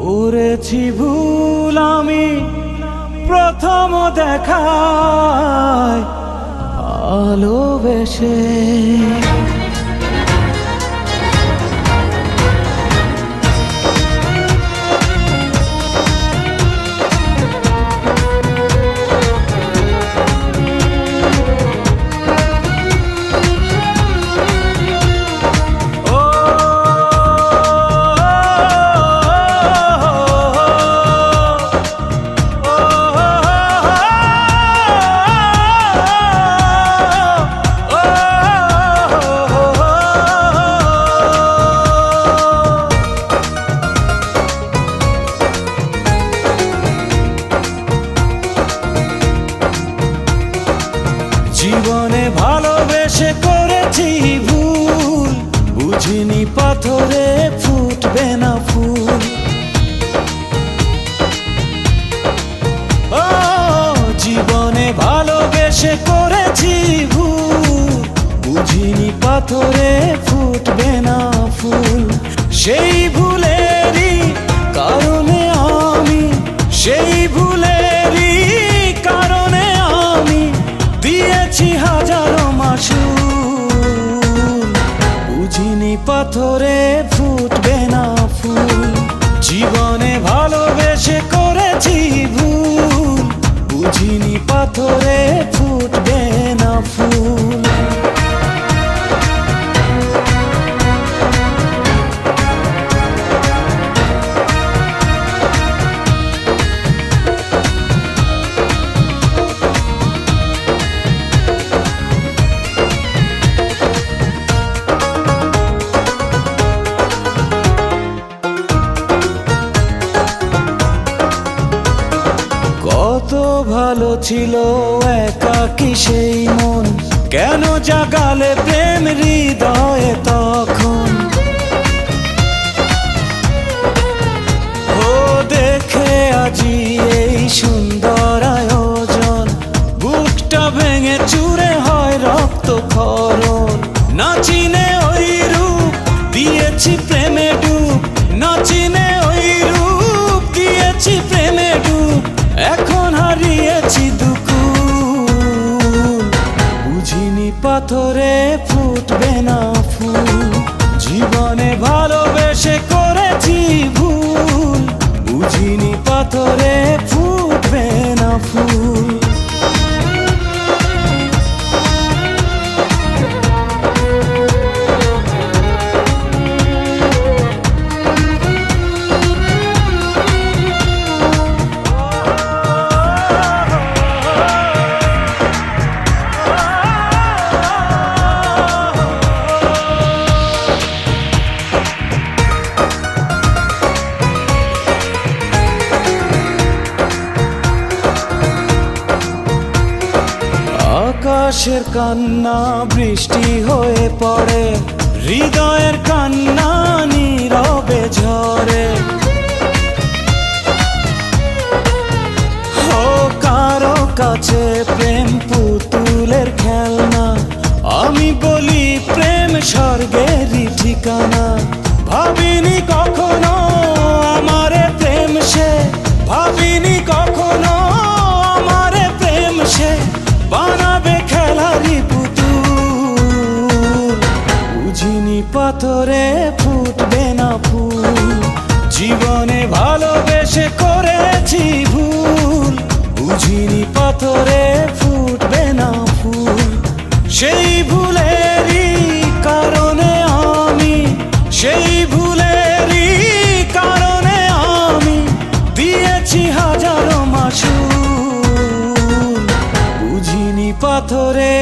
করেছি ভুল আমি প্রথম দেখায় ভালোবেসে। জীবনে ভালোবেসে করেছি ভুল, বুঝিনি পাথরে ফুটবে না ফুল। ও জীবনে ভালোবেসে করেছি ভুল, বুঝিনি পাথরে ফুটবে না ফুল। সেই ভুলেরই কারণে আমি, সেই ভুলেরই কারণে আমি দিয়েছি হাজারো মাসুল। বুঝিনি পাথরে ফুটবে না ফুল। জীবনে ভালোবেসে করেছি ভুল, বুঝিনি পাথরে ফুটবে না ফুল। কত ভালো ছিল একাকী সেই মন, কেন জাগালে প্রেম হৃদয়ে তখন। ও দেখে আজি এই সুন্দর আয়োজন, বুকটা ভেঙে চুরে হয় রক্তক্ষরণ। না চিনে ওই রূপ দিয়েছি প্রেমে ডুব, না চিনে ওই রূপ দিয়েছি প্রেমে ডুব। এখন হারিয়েছি দুকুল, বুঝিনি পাথরে ফুটবে না ফুল। জীবনে ভালোবেসে করেছি ভুল, বুঝিনি পাথরে ফুটবে না ফুল। আকাশের কান্না বৃষ্টি হয়ে পড়ে, হৃদয়ের কান্না নীরবে ঝরে। ও কারো কাছে প্রেম পুতুলের খেলনা, আমি বলি প্রেম স্বর্গেরই ঠিকানা। ভাবিনি কখনো আমারে প্রেম সে, ভাবিনি কখনো আমারে প্রেম সে বানাবে খেলারি পুতুল। বুঝিনি পাথরে ফুটবে না ফুল। জীবনে ভালোবেসে করেছি ভুল, বুঝিনি পাথরে ফুটবে না ফুল। সেই ভুলেরই কারণে আমি, সেই ভুলেরই কারণে আমি দিয়েছি হাজারো মাসুল। বুঝিনি পাথরে